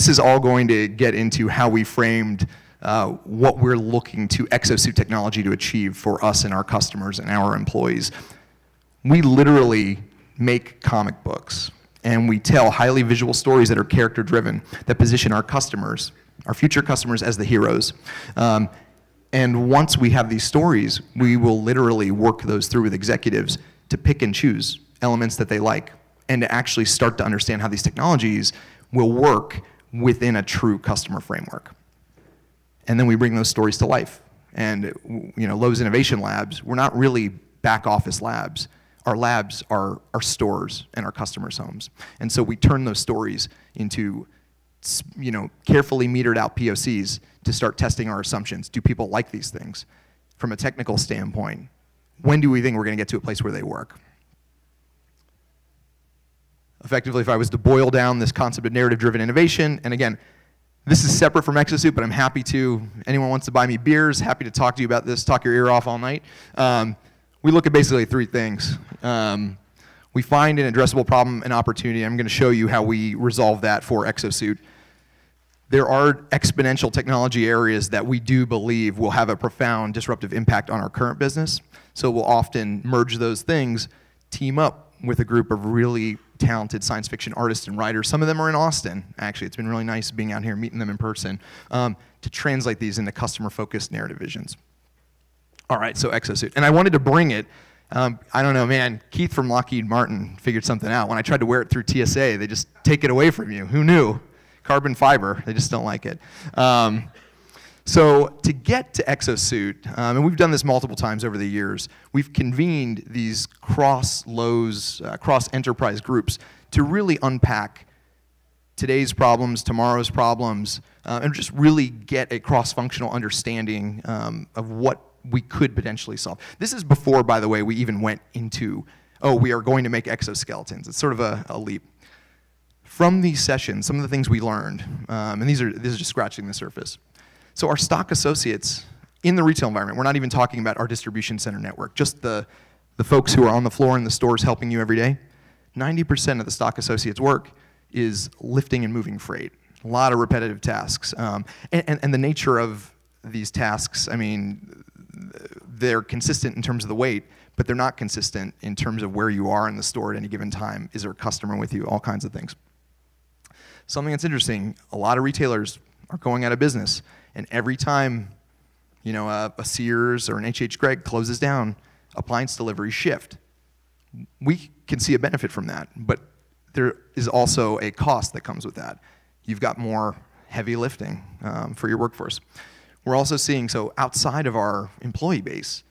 this is all going to get into how we framed what we're looking to Exosuit technology to achieve for us and our customers and our employees. We literally make comic books, and we tell highly visual stories that are character-driven, that position our customers, our future customers, as the heroes. And once we have these stories, we will literally work those through with executives to pick and choose elements that they like, and to actually start to understand how these technologies will work within a true customer framework. And then we bring those stories to life. And Lowe's Innovation Labs, we're not really back office labs. Our labs are our stores and our customers' homes. And so we turn those stories into carefully metered out POCs to start testing our assumptions. Do people like these things? From a technical standpoint, when do we think we're going to get to a place where they work? Effectively, if I was to boil down this concept of narrative-driven innovation, and again, this is separate from Exosuit, but I'm happy to, anyone wants to buy me beers, happy to talk to you about this, talk your ear off all night. We look at basically three things. We find an addressable problem and opportunity. I'm going to show you how we resolve that for Exosuit. There are exponential technology areas that we do believe will have a profound disruptive impact on our current business. So we'll often merge those things, team up with a group of really talented science fiction artists and writers. Some of them are in Austin, actually. It's been really nice being out here, meeting them in person, to translate these into customer-focused narrative visions. All right, so Exosuit. And I wanted to bring it. I don't know, man, Keith from Lockheed Martin figured something out. When I tried to wear it through TSA, they just take it away from you. Who knew? Carbon fiber, they just don't like it. So to get to Exosuit, and we've done this multiple times over the years, we've convened these cross-Lowe's, cross-enterprise groups to really unpack today's problems, tomorrow's problems, and just really get a cross-functional understanding of what we could potentially solve. This is before, by the way, we even went into, oh, we are going to make exoskeletons. It's sort of a leap. From these sessions, some of the things we learned, and this is just scratching the surface. So our stock associates in the retail environment, we're not even talking about our distribution center network, just the folks who are on the floor in the stores helping you every day. 90% of the stock associates' work is lifting and moving freight. A lot of repetitive tasks. And the nature of these tasks, I mean, they're consistent in terms of the weight, but they're not consistent in terms of where you are in the store at any given time. Is there a customer with you? All kinds of things. Something that's interesting, a lot of retailers are going out of business. And every time, a Sears or an H.H. Gregg closes down, appliance deliveries shift. We can see a benefit from that, but there is also a cost that comes with that. You've got more heavy lifting for your workforce. We're also seeing, so outside of our employee base,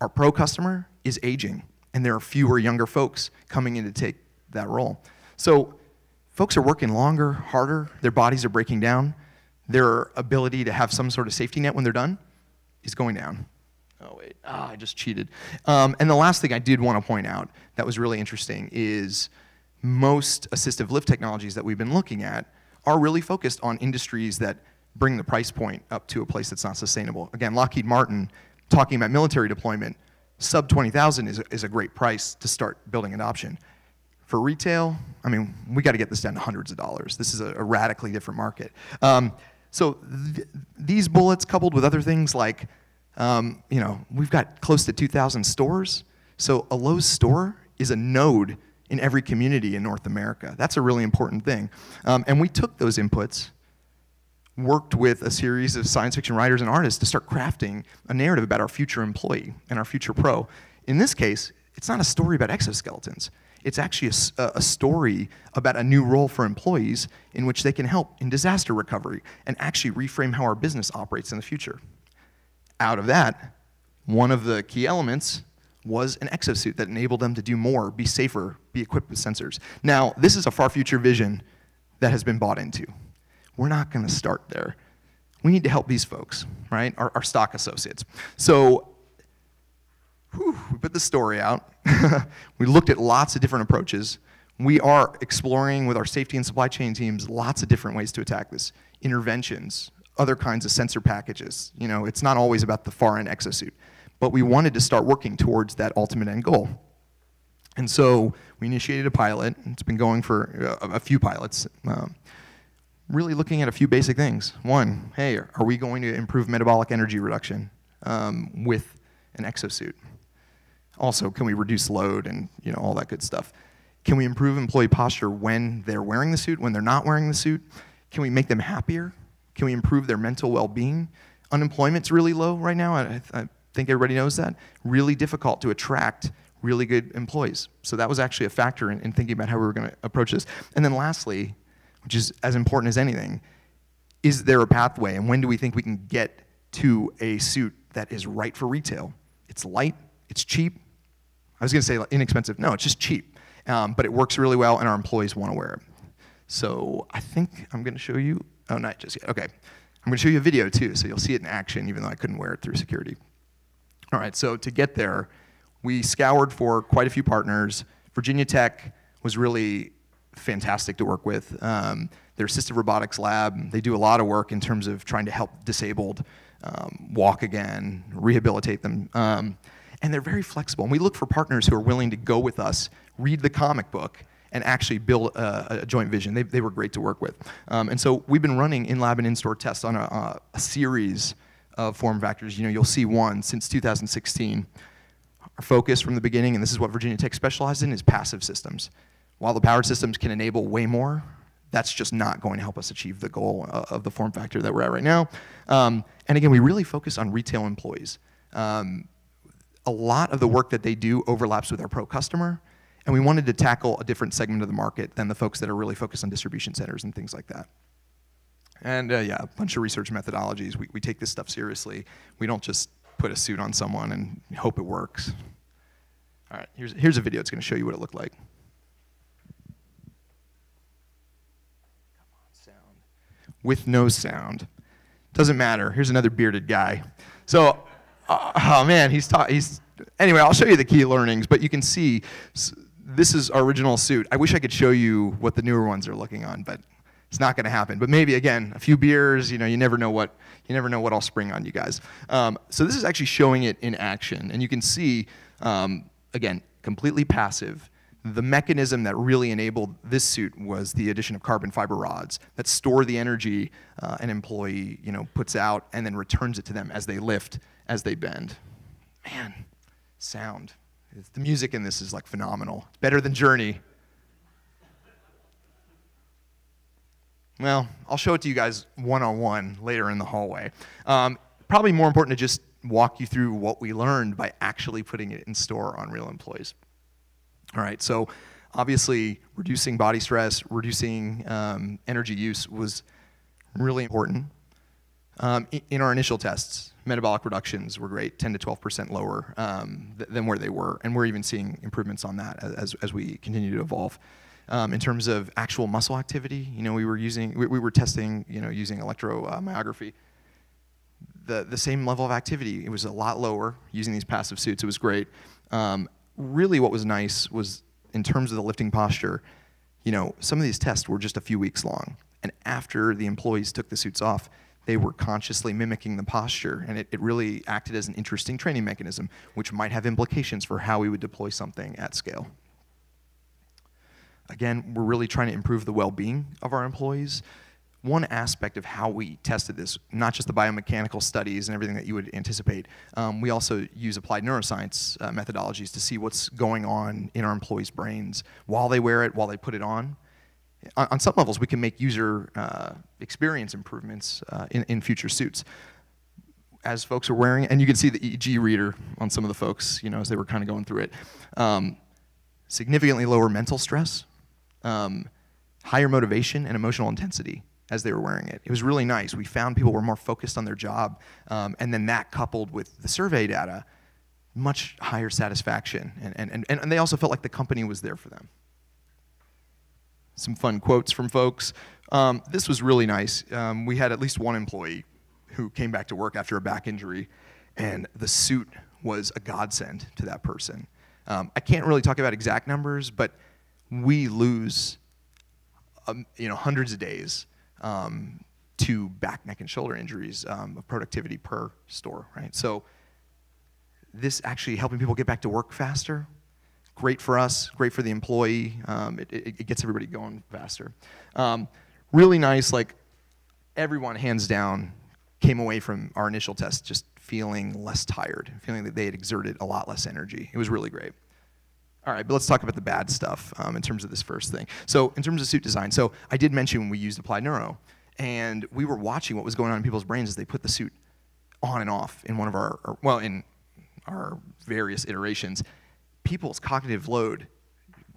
our pro customer is aging, and there are fewer younger folks coming in to take that role. So folks are working longer, harder, their bodies are breaking down. Their ability to have some sort of safety net when they're done is going down. Oh, wait, I just cheated. And the last thing I did want to point out that was really interesting is most assistive lift technologies that we've been looking at are really focused on industries that bring the price point up to a place that's not sustainable. Again, Lockheed Martin, talking about military deployment, sub 20,000 is a great price to start building adoption. For retail, I mean, we got to get this down to hundreds of dollars. This is a radically different market. So these bullets coupled with other things like, we've got close to 2,000 stores. So a Lowe's store is a node in every community in North America. That's a really important thing. And we took those inputs, worked with a series of science fiction writers and artists to start crafting a narrative about our future employee and our future pro. In this case, it's not a story about exoskeletons. It's actually a story about a new role for employees in which they can help in disaster recovery and actually reframe how our business operates in the future. Out of that, one of the key elements was an exosuit that enabled them to do more, be safer, be equipped with sensors. Now, this is a far future vision that has been bought into. We're not going to start there. We need to help these folks, right? Our stock associates. So we put the story out. We looked at lots of different approaches. We are exploring with our safety and supply chain teams lots of different ways to attack this. Interventions, other kinds of sensor packages. It's not always about the far end exosuit. But we wanted to start working towards that ultimate end goal. And so we initiated a pilot. It's been going for a few pilots. really looking at a few basic things. One, hey, are we going to improve metabolic energy reduction with an exosuit? Also, can we reduce load and all that good stuff? Can we improve employee posture when they're wearing the suit, when they're not wearing the suit? Can we make them happier? Can we improve their mental well-being? Unemployment's really low right now. I think everybody knows that. Really difficult to attract really good employees. So that was actually a factor in thinking about how we were going to approach this. And then lastly, which is as important as anything, is there a pathway, and when do we think we can get to a suit that is right for retail? It's light, it's cheap. I was going to say inexpensive. No, it's just cheap. But it works really well, and our employees want to wear it. So I think I'm going to show you, oh, not just yet. Okay. I'm going to show you a video, too, so you'll see it in action, even though I couldn't wear it through security. All right, so to get there, we scoured for quite a few partners. Virginia Tech was really fantastic to work with. Their assistive robotics lab, they do a lot of work in terms of trying to help disabled walk again, rehabilitate them. And they're very flexible. And we look for partners who are willing to go with us, read the comic book, and actually build a joint vision. They were great to work with. And so we've been running in-lab and in-store tests on a series of form factors. You'll see one since 2016. Our focus from the beginning, and this is what Virginia Tech specialized in, is passive systems. While the powered systems can enable way more, that's just not going to help us achieve the goal of the form factor that we're at right now. And again, we really focus on retail employees. A lot of the work that they do overlaps with our pro customer, and we wanted to tackle a different segment of the market than the folks that are really focused on distribution centers and things like that. And yeah, a bunch of research methodologies. We take this stuff seriously. We don't just put a suit on someone and hope it works. All right, here's a video. It's going to show you what it looked like. Come on, sound. With no sound. Doesn't matter. Here's another bearded guy. So, oh man, anyway, I'll show you the key learnings, but you can see this is our original suit. I wish I could show you what the newer ones are looking on, but it's not going to happen. But maybe, again, a few beers, you never know what I'll spring on you guys. So this is actually showing it in action, and you can see, again, completely passive. The mechanism that really enabled this suit was the addition of carbon fiber rods that store the energy an employee puts out and then returns it to them as they lift, as they bend. Man, sound. The music in this is like phenomenal. It's better than Journey. Well, I'll show it to you guys one-on-one later in the hallway. Probably more important to just walk you through what we learned by actually putting it in store on real employees. All right, so obviously reducing body stress, reducing energy use was really important. In our initial tests, metabolic reductions were great, 10 to 12% lower than where they were, and we're even seeing improvements on that as we continue to evolve. In terms of actual muscle activity, we were testing, using electromyography. The same level of activity, it was a lot lower using these passive suits. It was great. Really, what was nice was in terms of the lifting posture. Some of these tests were just a few weeks long, and after the employees took the suits off, they were consciously mimicking the posture, and it really acted as an interesting training mechanism, which might have implications for how we would deploy something at scale. Again, we're really trying to improve the well-being of our employees. One aspect of how we tested this, not just the biomechanical studies and everything that you would anticipate, we also use applied neuroscience methodologies to see what's going on in our employees' brains while they wear it, while they put it on. On some levels, we can make user experience improvements in future suits. As folks are wearing it, and you can see the EEG reader on some of the folks, as they were kind of going through it. Significantly lower mental stress, higher motivation and emotional intensity as they were wearing it. It was really nice. We found people were more focused on their job, and then that coupled with the survey data, much higher satisfaction, and they also felt like the company was there for them. Some fun quotes from folks. This was really nice. We had at least one employee who came back to work after a back injury, and the suit was a godsend to that person. I can't really talk about exact numbers, but we lose hundreds of days to back, neck, and shoulder injuries of productivity per store, right? So this actually helping people get back to work faster, great for us, great for the employee. It gets everybody going faster. really nice, like everyone hands down came away from our initial test just feeling less tired, feeling that they had exerted a lot less energy. It was really great. All right, but let's talk about the bad stuff in terms of this first thing. So in terms of suit design, so I did mention we used applied neuro, and we were watching what was going on in people's brains as they put the suit on and off in one of our, well, in our various iterations. People's cognitive load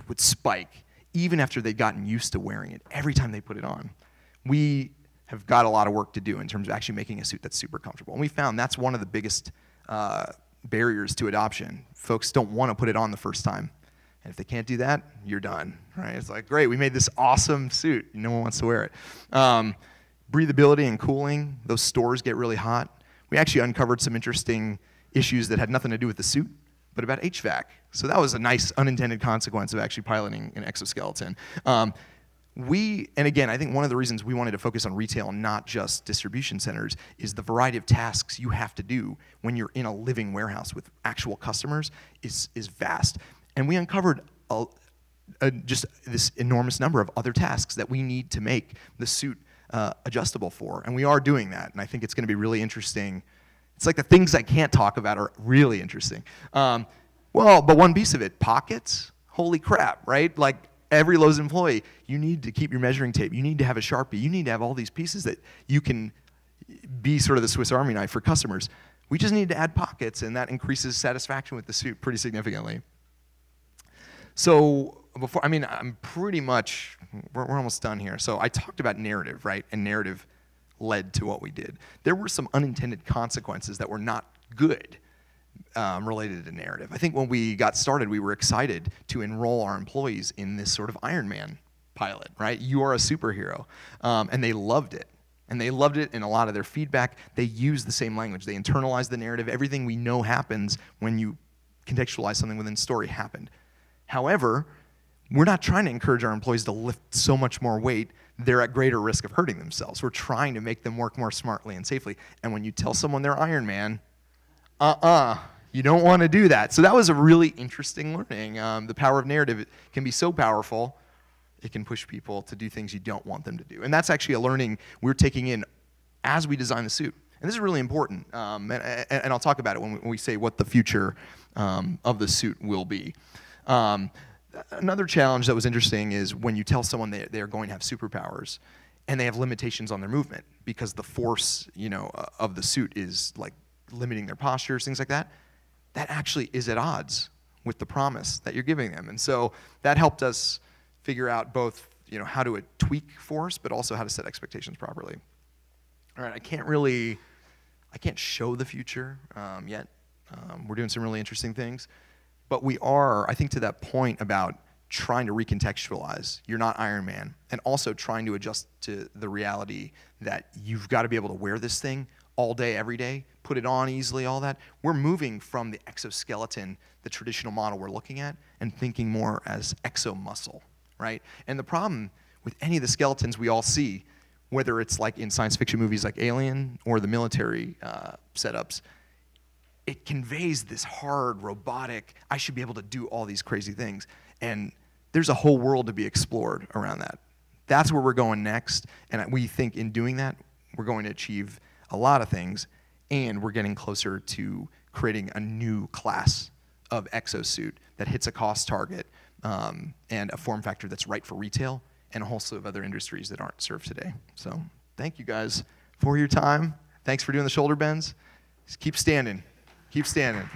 would spike even after they'd gotten used to wearing it every time they put it on. We have got a lot of work to do in terms of actually making a suit that's super comfortable. And we found that's one of the biggest barriers to adoption. Folks don't want to put it on the first time. And if they can't do that, you're done, right? It's like, great, we made this awesome suit. No one wants to wear it. Breathability and cooling, those stores get really hot. We actually uncovered some interesting issues that had nothing to do with the suit, but about HVAC. So that was a nice unintended consequence of actually piloting an exoskeleton. And again, I think one of the reasons we wanted to focus on retail and not just distribution centers is the variety of tasks you have to do when you're in a living warehouse with actual customers is vast. And we uncovered just this enormous number of other tasks that we need to make the suit adjustable for. And we are doing that, and I think it's going to be really interesting. It's like the things I can't talk about are really interesting. Well, but one piece of it, pockets, holy crap, right? Like every Lowe's employee, you need to keep your measuring tape. You need to have a Sharpie. You need to have all these pieces that you can be sort of the Swiss Army knife for customers. We just need to add pockets, and that increases satisfaction with the suit pretty significantly. So before, I mean, I'm pretty much, we're almost done here. So I talked about narrative, right? And narrative led to what we did. There were some unintended consequences that were not good related to narrative. I think when we got started, we were excited to enroll our employees in this sort of Iron Man pilot, right? You are a superhero. And they loved it. And they loved it in a lot of their feedback. They used the same language. They internalized the narrative. Everything we know happens when you contextualize something within story happened. However, we're not trying to encourage our employees to lift so much more weight, they're at greater risk of hurting themselves. We're trying to make them work more smartly and safely. And when you tell someone they're Iron Man, you don't want to do that. So that was a really interesting learning. The power of narrative can be so powerful, it can push people to do things you don't want them to do. And that's actually a learning we're taking in as we design the suit. And this is really important. And I'll talk about it when we say what the future of the suit will be. Another challenge that was interesting is when you tell someone they're going to have superpowers and they have limitations on their movement because the force, of the suit is like limiting their postures, things like that, that actually is at odds with the promise that you're giving them. And so that helped us figure out both, how to tweak force, but also how to set expectations properly. All right, I can't show the future yet. We're doing some really interesting things. But we are, I think, to that point about trying to recontextualize. You're not Iron Man. And also trying to adjust to the reality that you've got to be able to wear this thing all day, every day, put it on easily, all that. We're moving from the exoskeleton, the traditional model we're looking at, and thinking more as exomuscle, right? And the problem with any of the skeletons we all see, whether it's like in science fiction movies like Alien or the military setups, it conveys this hard, robotic, I should be able to do all these crazy things. And there's a whole world to be explored around that. That's where we're going next. And we think in doing that, we're going to achieve a lot of things. And we're getting closer to creating a new class of exosuit that hits a cost target and a form factor that's right for retail and a whole slew of other industries that aren't served today. So thank you guys for your time. Thanks for doing the shoulder bends. Just keep standing. Keep standing.